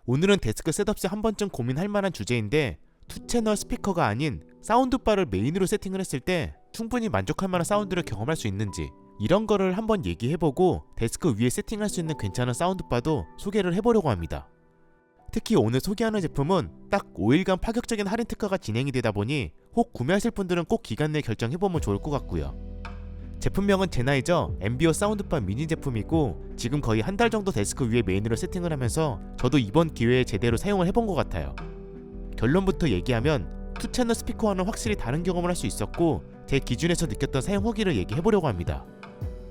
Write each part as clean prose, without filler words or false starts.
오늘은 데스크 셋업 시 한 번쯤 고민할 만한 주제인데 2채널 스피커가 아닌 사운드바를 메인으로 세팅을 했을 때 충분히 만족할 만한 사운드를 경험할 수 있는지 이런 거를 한번 얘기해보고 데스크 위에 세팅할 수 있는 괜찮은 사운드바도 소개를 해보려고 합니다. 특히 오늘 소개하는 제품은 딱 5일간 파격적인 할인 특가가 진행이 되다 보니 혹 구매하실 분들은 꼭 기간 내에 결정해보면 좋을 것 같고요. 제품명은 제나이저 앰비어 사운드바 미니 제품이고 지금 거의 한 달 정도 데스크 위에 메인으로 세팅을 하면서 저도 이번 기회에 제대로 사용을 해본 것 같아요. 결론부터 얘기하면 2채널 스피커와는 확실히 다른 경험을 할 수 있었고 제 기준에서 느꼈던 사용 후기를 얘기해보려고 합니다.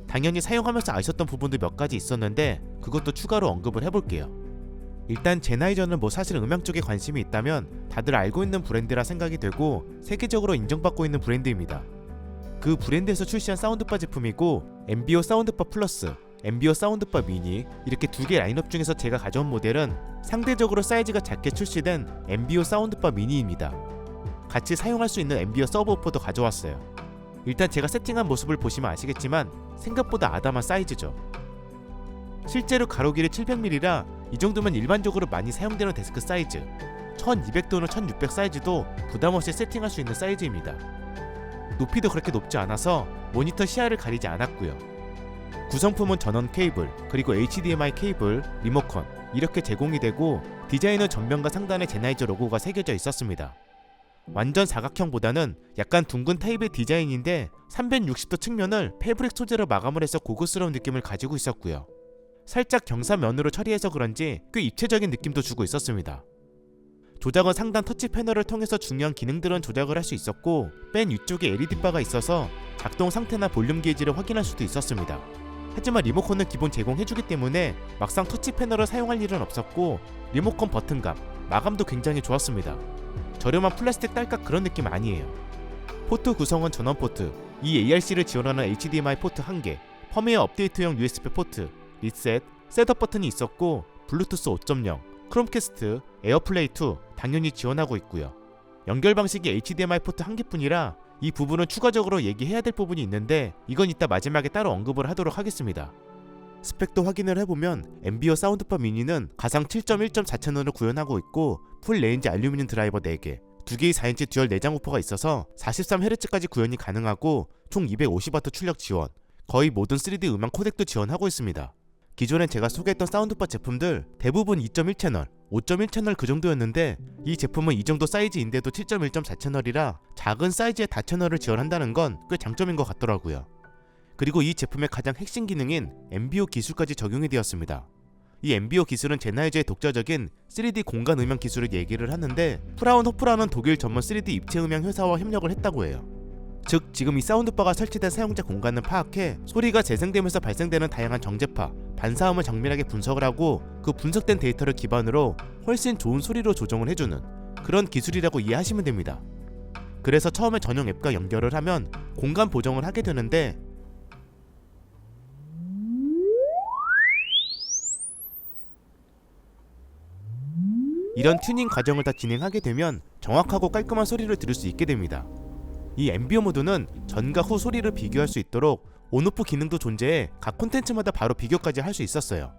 당연히 사용하면서 아셨던 부분도 몇 가지 있었는데 그것도 추가로 언급을 해볼게요. 일단 제나이저는 사실 음향 쪽에 관심이 있다면 다들 알고 있는 브랜드라 생각이 되고 세계적으로 인정받고 있는 브랜드입니다. 그 브랜드에서 출시한 사운드바 제품이고 앰비어 사운드바 플러스, 앰비어 사운드바 미니 이렇게 두 개 라인업 중에서 제가 가져온 모델은 상대적으로 사이즈가 작게 출시된 앰비어 사운드바 미니입니다. 같이 사용할 수 있는 앰비어 서브우퍼도 가져왔어요. 일단 제가 세팅한 모습을 보시면 아시겠지만 생각보다 아담한 사이즈죠. 실제로 가로 길이 700mm라 이 정도면 일반적으로 많이 사용되는 데스크 사이즈 1200 또는 1600 사이즈도 부담없이 세팅할 수 있는 사이즈입니다. 높이도 그렇게 높지 않아서 모니터 시야를 가리지 않았고요. 구성품은 전원 케이블, 그리고 HDMI 케이블, 리모컨 이렇게 제공이 되고 디자인은 전면과 상단에 제나이저 로고가 새겨져 있었습니다. 완전 사각형보다는 약간 둥근 타입의 디자인인데 360도 측면을 패브릭 소재로 마감을 해서 고급스러운 느낌을 가지고 있었고요. 살짝 경사면으로 처리해서 그런지 꽤 입체적인 느낌도 주고 있었습니다. 조작은 상단 터치 패널을 통해서 중요한 기능들은 조작을 할 수 있었고 맨 위쪽에 LED바가 있어서 작동 상태나 볼륨 게이지를 확인할 수도 있었습니다. 하지만 리모컨은 기본 제공해주기 때문에 막상 터치 패널을 사용할 일은 없었고 리모컨 버튼감, 마감도 굉장히 좋았습니다. 저렴한 플라스틱 딸깍 그런 느낌 아니에요. 포트 구성은 전원 포트, eARC를 지원하는 HDMI 포트 1개, 펌웨어 업데이트용 USB 포트, 리셋, 셋업 버튼이 있었고 블루투스 5.0, 크롬캐스트, 에어플레이2 당연히 지원하고 있고요. 연결 방식이 HDMI 포트 1개뿐이라 이 부분은 추가적으로 얘기해야 될 부분이 있는데 이건 이따 마지막에 따로 언급을 하도록 하겠습니다. 스펙도 확인을 해보면 앰비어 사운드바 미니는 가상 7.1.4채널을 구현하고 있고 풀 레인지 알루미늄 드라이버 4개, 2개의 4인치 듀얼 내장 우퍼가 있어서 43Hz까지 구현이 가능하고 총 250W 출력 지원, 거의 모든 3D 음향 코덱도 지원하고 있습니다. 기존에 제가 소개했던 사운드바 제품들 대부분 2.1채널, 5.1채널 그 정도였는데 이 제품은 이 정도 사이즈인데도 7.1.4채널이라 작은 사이즈의 다채널을 지원한다는 건 꽤 장점인 것 같더라고요. 그리고 이 제품의 가장 핵심 기능인 앰비어 기술까지 적용이 되었습니다. 이 앰비어 기술은 제나이저의 독자적인 3D 공간 음향 기술을 얘기를 하는데 프라운호프라는 독일 전문 3D 입체 음향 회사와 협력을 했다고 해요. 즉 지금 이 사운드바가 설치된 사용자 공간을 파악해 소리가 재생되면서 발생되는 다양한 정제파, 반사음을 정밀하게 분석을 하고 그 분석된 데이터를 기반으로 훨씬 좋은 소리로 조정을 해주는 그런 기술이라고 이해하시면 됩니다. 그래서 처음에 전용 앱과 연결을 하면 공간 보정을 하게 되는데 이런 튜닝 과정을 다 진행하게 되면 정확하고 깔끔한 소리를 들을 수 있게 됩니다. 이 앰비어 모드는 전과 후 소리를 비교할 수 있도록 온오프 기능도 존재해 각 콘텐츠마다 바로 비교까지 할 수 있었어요.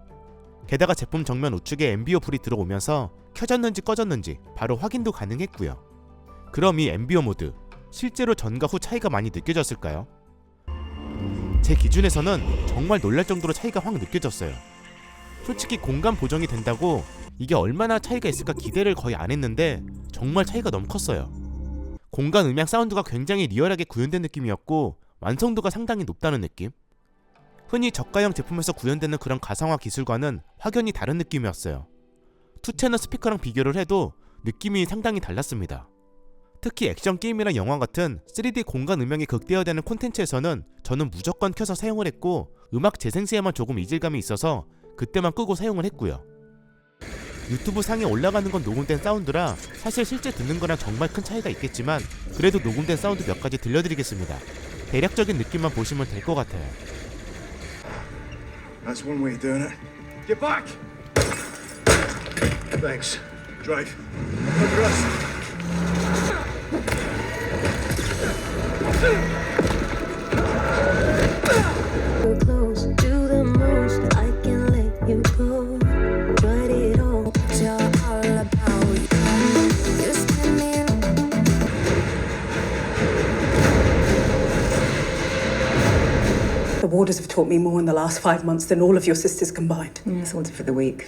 게다가 제품 정면 우측에 앰비어 불이 들어오면서 켜졌는지 꺼졌는지 바로 확인도 가능했고요. 그럼 이 앰비어 모드 실제로 전과 후 차이가 많이 느껴졌을까요? 제 기준에서는 정말 놀랄 정도로 차이가 확 느껴졌어요. 솔직히 공간 보정이 된다고 이게 얼마나 차이가 있을까 기대를 거의 안 했는데 정말 차이가 너무 컸어요. 공간 음향 사운드가 굉장히 리얼하게 구현된 느낌이었고 완성도가 상당히 높다는 느낌? 흔히 저가형 제품에서 구현되는 그런 가상화 기술과는 확연히 다른 느낌이었어요. 2채널 스피커랑 비교를 해도 느낌이 상당히 달랐습니다. 특히 액션 게임이나 영화 같은 3D 공간 음향이 극대화되는 콘텐츠에서는 저는 무조건 켜서 사용을 했고 음악 재생 시에만 조금 이질감이 있어서 그때만 끄고 사용을 했고요. 유튜브 상에 올라가는 건 녹음된 사운드라 사실 실제 듣는 거랑 정말 큰 차이가 있겠지만 그래도 녹음된 사운드 몇 가지 들려드리겠습니다. 대략적인 느낌만 보시면 될 것 같아요. That's one way of doing it. Get back! Thanks. Drive. Look at us. You're close to the most. I can let you go. Tried it all. orders have taught me more in the last 5 months than all of your sisters combined. Swords for the weak.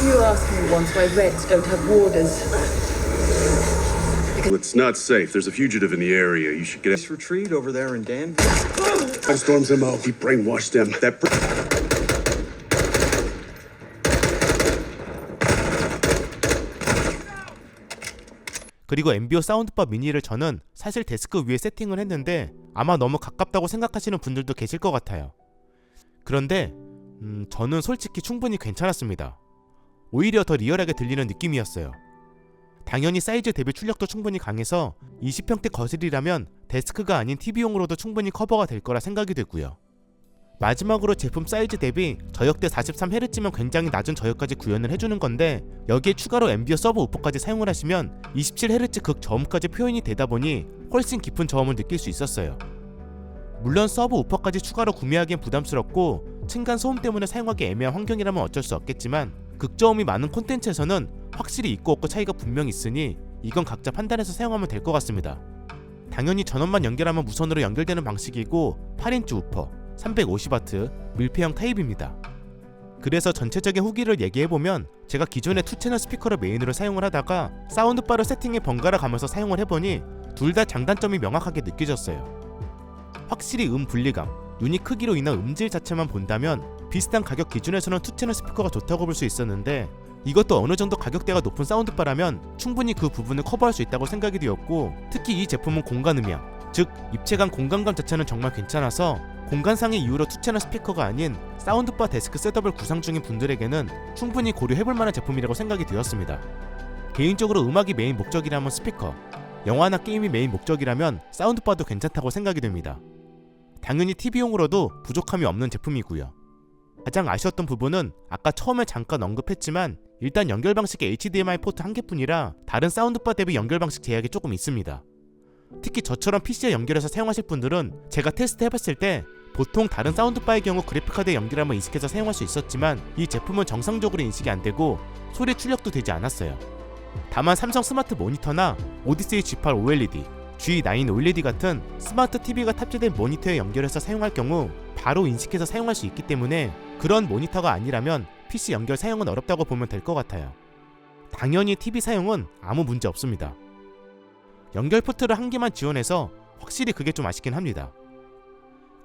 You asked me once why Reds don't have warders. It's not safe. There's a fugitive in the area. You should get This retreat over there in Danville. out. Storms them out. He brainwashed them. 그리고 엠비오 사운드바 미니를 저는 사실 데스크 위에 세팅을 했는데 아마 너무 가깝다고 생각하시는 분들도 계실 것 같아요. 그런데 저는 솔직히 충분히 괜찮았습니다. 오히려 더 리얼하게 들리는 느낌이었어요. 당연히 사이즈 대비 출력도 충분히 강해서 20평대 거실이라면 데스크가 아닌 TV용으로도 충분히 커버가 될 거라 생각이 되고요. 마지막으로 제품 사이즈 대비 저역대 43Hz면 굉장히 낮은 저역까지 구현을 해주는 건데 여기에 추가로 앰비어 서브 우퍼까지 사용을 하시면 27Hz 극저음까지 표현이 되다 보니 훨씬 깊은 저음을 느낄 수 있었어요. 물론 서브 우퍼까지 추가로 구매하기엔 부담스럽고 층간 소음 때문에 사용하기 애매한 환경이라면 어쩔 수 없겠지만 극저음이 많은 콘텐츠에서는 확실히 있고 없고 차이가 분명히 있으니 이건 각자 판단해서 사용하면 될 것 같습니다. 당연히 전원만 연결하면 무선으로 연결되는 방식이고 8인치 우퍼 350W 밀폐형 타입입니다. 그래서 전체적인 후기를 얘기해보면 제가 기존에 2채널 스피커를 메인으로 사용을 하다가 사운드바를 세팅에 번갈아 가면서 사용을 해보니 둘 다 장단점이 명확하게 느껴졌어요. 확실히 분리감, 유닛 크기로 인한 음질 자체만 본다면 비슷한 가격 기준에서는 2채널 스피커가 좋다고 볼 수 있었는데 이것도 어느 정도 가격대가 높은 사운드바라면 충분히 그 부분을 커버할 수 있다고 생각이 되었고 특히 이 제품은 공간 음향, 즉 입체감 공간감 자체는 정말 괜찮아서 공간상의 이유로 2채널 스피커가 아닌 사운드바 데스크 셋업을 구상 중인 분들에게는 충분히 고려해볼 만한 제품이라고 생각이 되었습니다. 개인적으로 음악이 메인 목적이라면 스피커, 영화나 게임이 메인 목적이라면 사운드바도 괜찮다고 생각이 됩니다. 당연히 TV용으로도 부족함이 없는 제품이고요. 가장 아쉬웠던 부분은 아까 처음에 잠깐 언급했지만 일단 연결 방식이 HDMI 포트 한 개뿐이라 다른 사운드바 대비 연결 방식 제약이 조금 있습니다. 특히 저처럼 PC에 연결해서 사용하실 분들은 제가 테스트 해봤을 때 보통 다른 사운드바의 경우 그래픽카드에 연결하면 인식해서 사용할 수 있었지만 이 제품은 정상적으로 인식이 안되고 소리 출력도 되지 않았어요. 다만 삼성 스마트 모니터나 오디세이 G8 OLED, G9 OLED 같은 스마트 TV가 탑재된 모니터에 연결해서 사용할 경우 바로 인식해서 사용할 수 있기 때문에 그런 모니터가 아니라면 PC 연결 사용은 어렵다고 보면 될 것 같아요. 당연히 TV 사용은 아무 문제 없습니다. 연결 포트를 한 개만 지원해서 확실히 그게 좀 아쉽긴 합니다.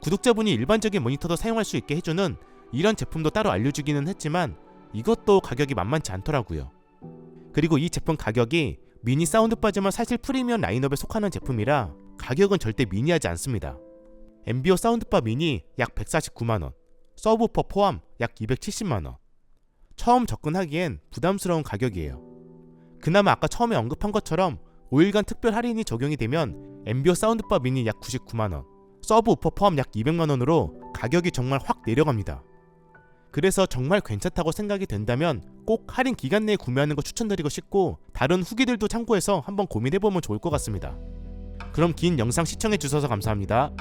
구독자분이 일반적인 모니터도 사용할 수 있게 해주는 이런 제품도 따로 알려주기는 했지만 이것도 가격이 만만치 않더라고요. 그리고 이 제품 가격이 미니 사운드바지만 사실 프리미엄 라인업에 속하는 제품이라 가격은 절대 미니하지 않습니다. 엠비오 사운드바 미니 약 149만원, 서브우퍼 포함 약 270만원. 처음 접근하기엔 부담스러운 가격이에요. 그나마 아까 처음에 언급한 것처럼 5일간 특별 할인이 적용이 되면 엠비오 사운드바 미니 약 99만원, 서브우퍼 포함 약 200만원으로 가격이 정말 확 내려갑니다. 그래서 정말 괜찮다고 생각이 된다면 꼭 할인 기간 내에 구매하는 거 추천드리고 싶고 다른 후기들도 참고해서 한번 고민해보면 좋을 것 같습니다. 그럼 긴 영상 시청해주셔서 감사합니다.